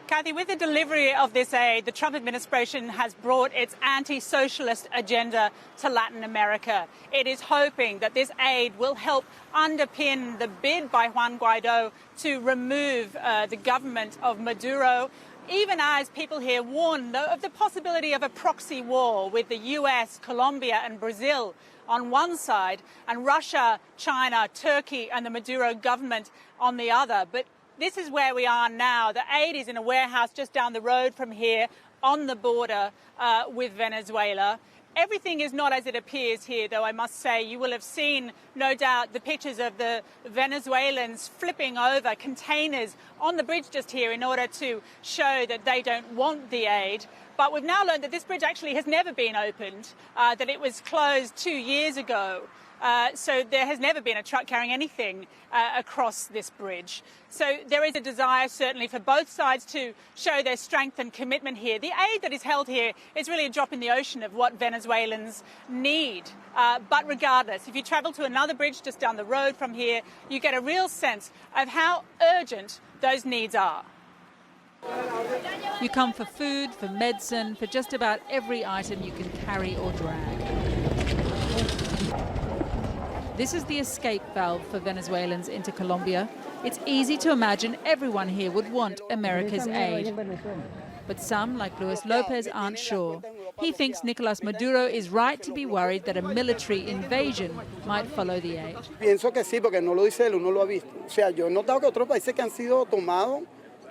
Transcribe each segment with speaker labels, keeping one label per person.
Speaker 1: Kathy, with the delivery of this aid, the Trump administration has brought its anti-socialist agenda to Latin America. It is hoping that this aid will help underpin the bid by Juan Guaido to remove the government of Maduro, even as people here warn of the possibility of a proxy war with the US, Colombia and Brazil on one side, and Russia, China, Turkey and the Maduro government on the other. But this is where we are now. The aid is in a warehouse just down the road from here on the border with Venezuela. Everything is not as it appears here, though, I must say. You will have seen, no doubt, the pictures of the Venezuelans flipping over containers on the bridge just here in order to show that they don't want the aid. But we've now learned that this bridge actually has never been opened, that it was closed 2 years ago. So there has never been a truck carrying anything across this bridge. So there is a desire, certainly, for both sides to show their strength and commitment here. The aid that is held here is really a drop in the ocean of what Venezuelans need. But regardless, if you travel to another bridge just down the road from here, you get a real sense of how urgent those needs are.
Speaker 2: You come for food, for medicine, for just about every item you can carry or drag. This is the escape valve for Venezuelans into Colombia. It's easy to imagine everyone here would want America's aid. But some, like Luis Lopez, aren't sure. He thinks Nicolás Maduro is right to be worried that a military invasion might follow the aid.
Speaker 3: Pienso que sí, porque no lo dice él, uno lo ha visto. O sea, yo he notado que otros países que han sido tomados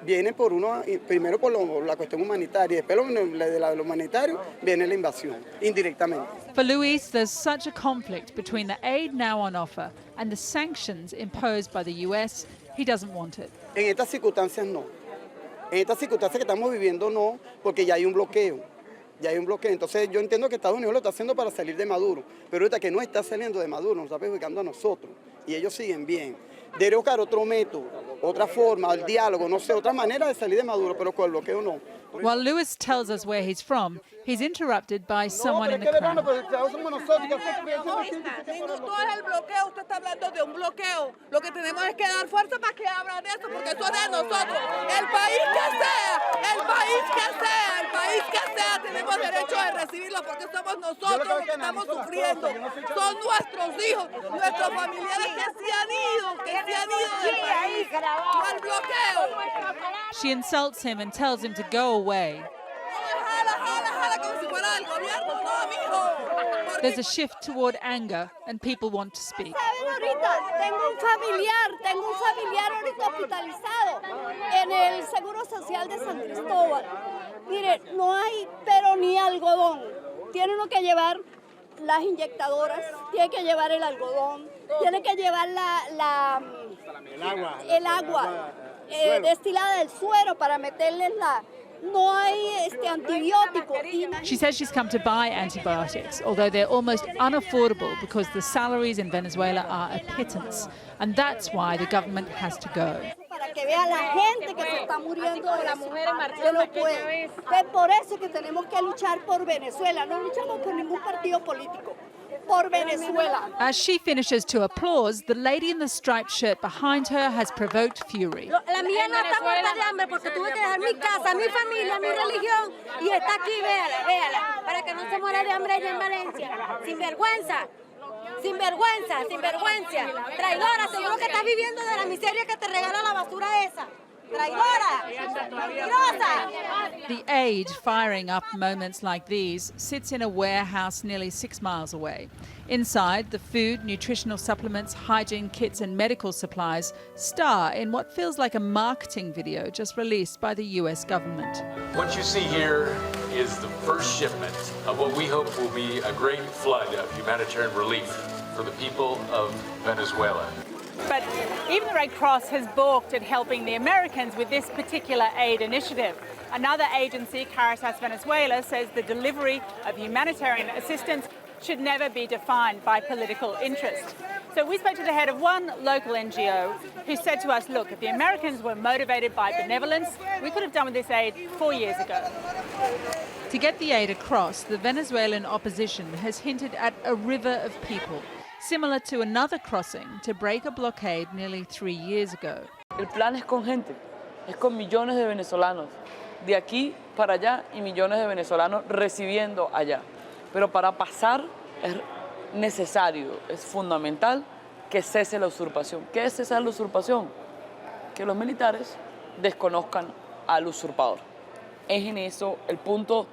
Speaker 3: vienen por uno, primero por la cuestión humanitaria, después de lo humanitario viene la invasión, indirectamente.
Speaker 2: For Luis, there's such a conflict between the aid now on offer and the sanctions imposed by the US, he doesn't want it.
Speaker 3: En estas circunstancias no. En estas circunstancias que estamos viviendo no, porque ya hay un bloqueo. Ya hay un bloqueo. Entonces yo entiendo que Estados Unidos lo está haciendo para salir de Maduro, pero ahorita que no está saliendo de Maduro, nos está perjudicando a nosotros y ellos siguen bien. Debe buscar otro método, otra forma, el diálogo, no sé, otra manera de salir de Maduro, pero con el bloqueo no.
Speaker 2: While Luis tells us where he's from, he's interrupted by someone in the crowd.
Speaker 4: No es el bloqueo, usted está hablando de un bloqueo. Lo que tenemos es que dar fuerza para que abran esto, porque eso es de nosotros. El país que sea, el país que sea, el país que sea, tenemos derecho de recibirlo, porque somos nosotros los que estamos sufriendo. Son nuestros hijos, nuestros familiares que se han ido del país. No el bloqueo.
Speaker 2: She insults him and tells him to go away. There's a shift toward anger and people want to speak.
Speaker 5: Tengo un familiar ahorita hospitalizado en el Seguro Social de San Cristóbal. Mire, no hay pero ni algodón. Tiene uno que llevar las inyectadoras, tiene que llevar el algodón, tiene que llevar el agua destilada del suero para meterle no hay antibiótico.
Speaker 2: She says she's come to buy antibiotics, although they're almost unaffordable because the salaries in Venezuela are a pittance. And that's why the government has to go.
Speaker 5: Para que vea la gente que se está muriendo de eso, que no puede. Es por eso que tenemos que luchar por Venezuela. No luchamos por ningún partido político. Por Venezuela.
Speaker 2: As she finishes to applause, the lady in the striped shirt behind her has provoked fury.
Speaker 5: La mía no está muerta de hambre porque tuve que dejar mi casa, mi familia, mi religión y está aquí, véala, para que no se muera de hambre ella en Valencia. Sinvergüenza. Traidora, seguro que estás viviendo de la miseria que te regala la basura esa.
Speaker 2: The aid firing up moments like these sits in a warehouse nearly 6 miles away. Inside, the food, nutritional supplements, hygiene kits and medical supplies star in what feels like a marketing video just released by the US government.
Speaker 6: What you see here is the first shipment of what we hope will be a great flood of humanitarian relief for the people of Venezuela.
Speaker 1: But even the Red Cross has balked at helping the Americans with this particular aid initiative. Another agency, Caritas Venezuela, says the delivery of humanitarian assistance should never be defined by political interest. So we spoke to the head of one local NGO who said to us, look, if the Americans were motivated by benevolence, we could have done with this aid 4 years ago.
Speaker 2: To get the aid across, the Venezuelan opposition has hinted at a river of people, similar to another crossing to break a blockade nearly 3 years ago.
Speaker 7: El plan es con gente. es con millones de venezolanos, de aquí para allá y millones de venezolanos recibiendo allá. Pero para pasar es necesario, es fundamental que cese la usurpación. ¿Qué es cesar la usurpación? Que los militares desconozcan al usurpador. Es en eso el punto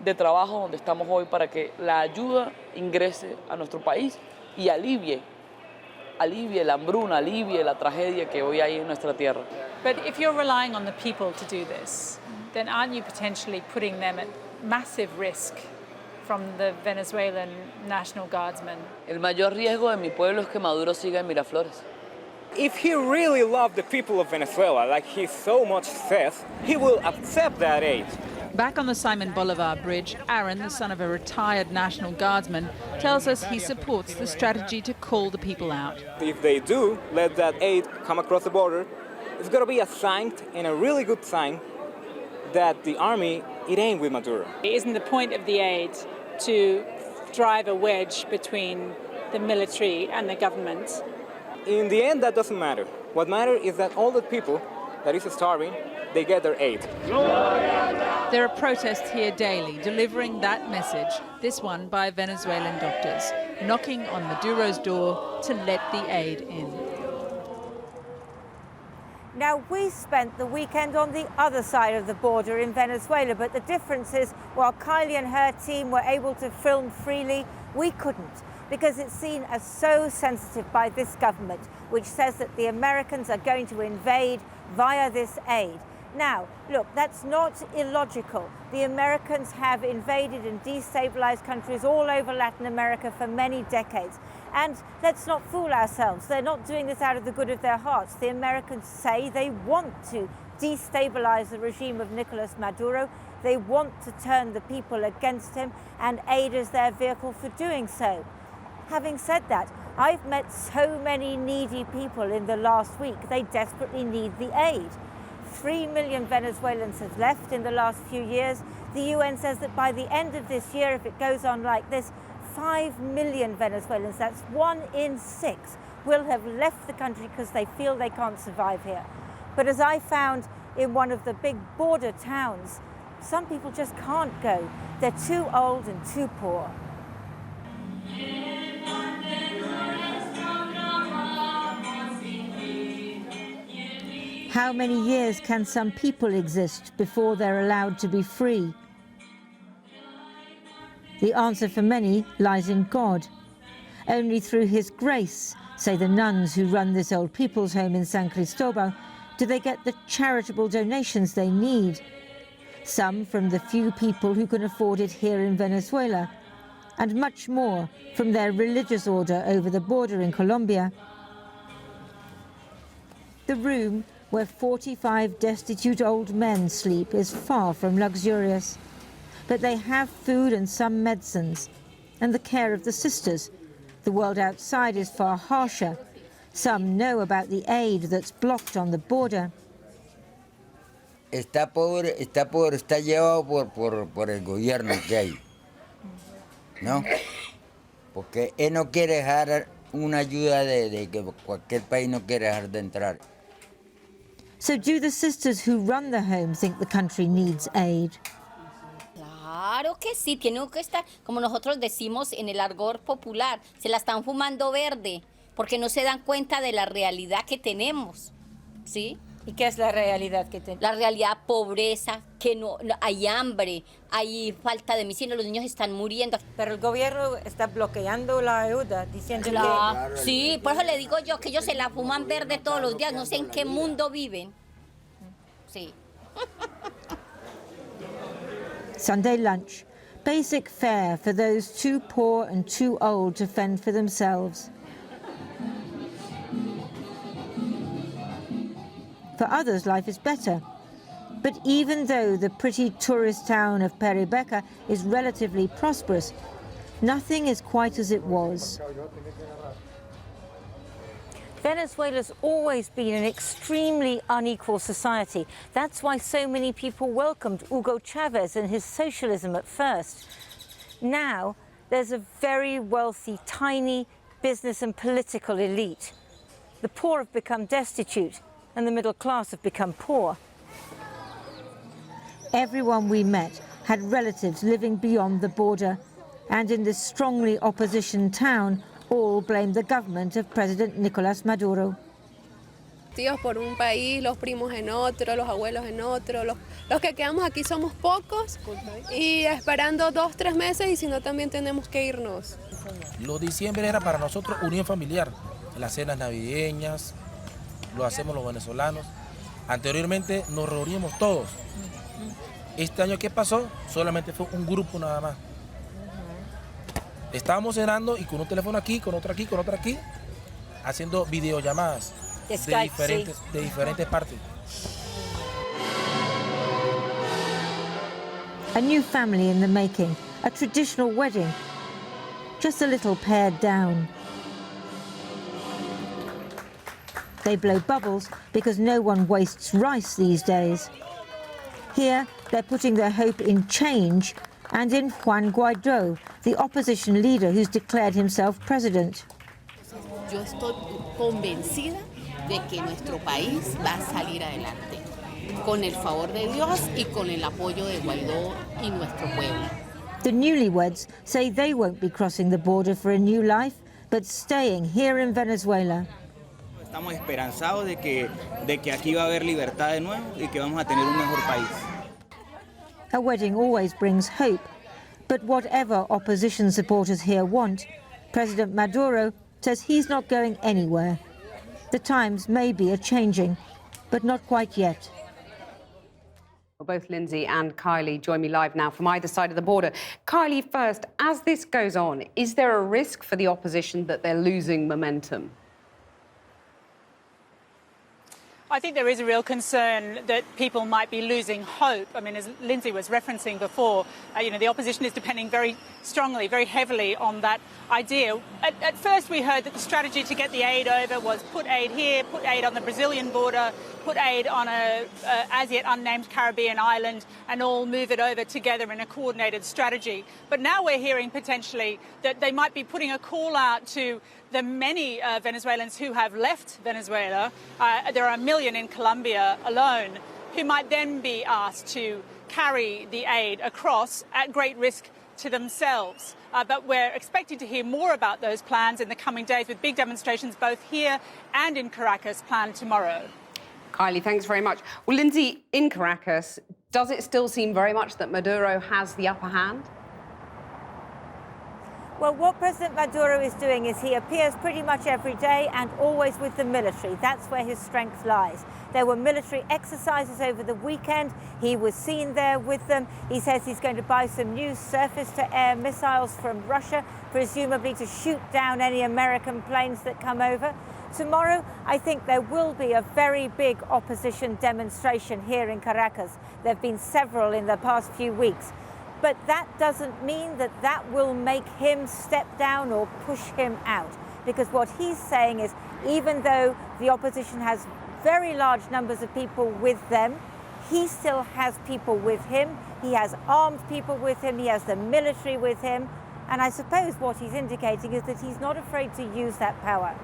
Speaker 7: de trabajo donde estamos hoy para que la ayuda ingrese a nuestro país y alivie la hambruna, alivie la tragedia que hoy hay en nuestra tierra.
Speaker 2: But if you're relying on the people to do this, then aren't you potentially putting them at massive risk from the Venezuelan National Guardsmen?
Speaker 7: El mayor riesgo de mi pueblo es que Maduro siga en Miraflores.
Speaker 8: If he really loved the people of Venezuela, like he so much says, he will accept that aid.
Speaker 2: Back on the Simon Bolivar Bridge, Aaron, the son of a retired National Guardsman, tells us he supports the strategy to call the people out.
Speaker 8: If they do let that aid come across the border, it's going to be a sign, and a really good sign, that the army, it ain't with Maduro.
Speaker 1: Isn't the point of the aid to drive a wedge between the military and the government?
Speaker 8: In the end, that doesn't matter. What matters is that all the people that is starving, they get their aid.
Speaker 2: There are protests here daily delivering that message, this one by Venezuelan doctors, knocking on Maduro's door to let the aid in.
Speaker 9: Now, we spent the weekend on the other side of the border in Venezuela, but the difference is while Kylie and her team were able to film freely, we couldn't, because it's seen as so sensitive by this government, which says that the Americans are going to invade via this aid. Now, look, that's not illogical. The Americans have invaded and destabilized countries all over Latin America for many decades. And let's not fool ourselves. They're not doing this out of the good of their hearts. The Americans say they want to destabilize the regime of Nicolas Maduro. They want to turn the people against him, and aid is their vehicle for doing so. Having said that, I've met so many needy people in the last week. They desperately need the aid. 3 million Venezuelans have left in the last few years. The UN says that by the end of this year, if it goes on like this, 5 million Venezuelans, that's 1 in 6, will have left the country because they feel they can't survive here. But as I found in one of the big border towns, some people just can't go. They're too old and too poor. How many years can some people exist before they're allowed to be free? The answer for many lies in God. Only through his grace, say the nuns who run this old people's home in San Cristobal, do they get the charitable donations they need. Some from the few people who can afford it here in Venezuela, and much more from their religious order over the border in Colombia. The room where 45 destitute old men sleep is far from luxurious. But they have food and some medicines, and the care of the sisters. The world outside is far harsher. Some know about the aid that's blocked on the border.
Speaker 10: Está llevado por el gobierno que hay, ¿no? Porque él no quiere dejar una ayuda de que cualquier país no quiere dejar de entrar.
Speaker 9: So do the sisters who run the home think the country needs aid?
Speaker 11: Claro que sí, tiene que estar, como nosotros decimos en el argot popular, se la están fumando verde, porque no se dan cuenta de la realidad que tenemos, ¿sí?
Speaker 9: ¿Y qué es la realidad que tenemos?
Speaker 11: La realidad, pobreza, que no hay hambre, hay falta de medicina, los niños están muriendo.
Speaker 9: Pero el gobierno está bloqueando la ayuda, diciendo
Speaker 11: que... Sí, por eso le digo yo que ellos se la fuman verde todos los días, no sé en qué mundo viven. Sí.
Speaker 9: Sunday lunch, basic fare for those too poor and too old to fend for themselves. For others, life is better. But even though the pretty tourist town of Peribeca is relatively prosperous, nothing is quite as it was. Venezuela's always been an extremely unequal society. That's why so many people welcomed Hugo Chavez and his socialism at first. Now, there's a very wealthy, tiny business and political elite. The poor have become destitute, and the middle class have become poor. Everyone we met had relatives living beyond the border, and in this strongly opposition town, all blamed the government of President Nicolás Maduro.
Speaker 12: Tíos por un país, los primos en otro, los abuelos en otro, los que quedamos aquí somos pocos y esperando 2, 3 meses y si no también tenemos que irnos.
Speaker 13: Los diciembre era para nosotros unión familiar, las cenas navideñas, lo hacemos los venezolanos. Anteriormente nos reuníamos todos. Este año que pasó solamente fue un grupo nada más. Estábamos cenando y con un teléfono aquí, con otro aquí, con otro aquí, haciendo videollamadas de diferentes partes.
Speaker 9: A new family in the making, a traditional wedding, just a little pared down. They blow bubbles because no one wastes rice these days. Here, they're putting their hope in change and in Juan Guaidó, the opposition leader who's declared himself president.
Speaker 14: Yo estoy convencida de que nuestro país va a salir adelante, con el favor de Dios y con el apoyo de Guaidó y nuestro pueblo.
Speaker 9: The newlyweds say they won't be crossing the border for a new life, but staying here in Venezuela.
Speaker 15: Estamos esperanzados de que aquí va a haber libertad de nuevo y que vamos a tener un mejor país.
Speaker 9: A wedding always brings hope, but whatever opposition supporters here want, President Maduro says he's not going anywhere. The times maybe are changing, but not quite yet.
Speaker 16: Well, both Lindsay and Kylie join me live now from either side of the border. Kylie first, as this goes on, is there a risk for the opposition that they're losing momentum?
Speaker 1: I think there is a real concern that people might be losing hope. I mean, as Lindsay was referencing before, the opposition is depending very strongly, very heavily on that idea. At first, we heard that the strategy to get the aid over was put aid here, put aid on the Brazilian border, put aid on a as yet unnamed Caribbean island, and all move it over together in a coordinated strategy. But now we're hearing potentially that they might be putting a call out to the many Venezuelans who have left Venezuela. There are 1 million in Colombia alone, who might then be asked to carry the aid across at great risk to themselves. But we're expecting to hear more about those plans in the coming days, with big demonstrations both here and in Caracas planned tomorrow.
Speaker 16: Kylie, thanks very much. Well, Lindsay, in Caracas, does it still seem very much that Maduro has the upper hand?
Speaker 9: Well, what President Maduro is doing is he appears pretty much every day and always with the military. That's where his strength lies. There were military exercises over the weekend. He was seen there with them. He says he's going to buy some new surface-to-air missiles from Russia, presumably to shoot down any American planes that come over. Tomorrow, I think there will be a very big opposition demonstration here in Caracas. There have been several in the past few weeks. But that doesn't mean that that will make him step down or push him out. Because what he's saying is, even though the opposition has very large numbers of people with them, he still has people with him. He has armed people with him. He has the military with him. And I suppose what he's indicating is that he's not afraid to use that power.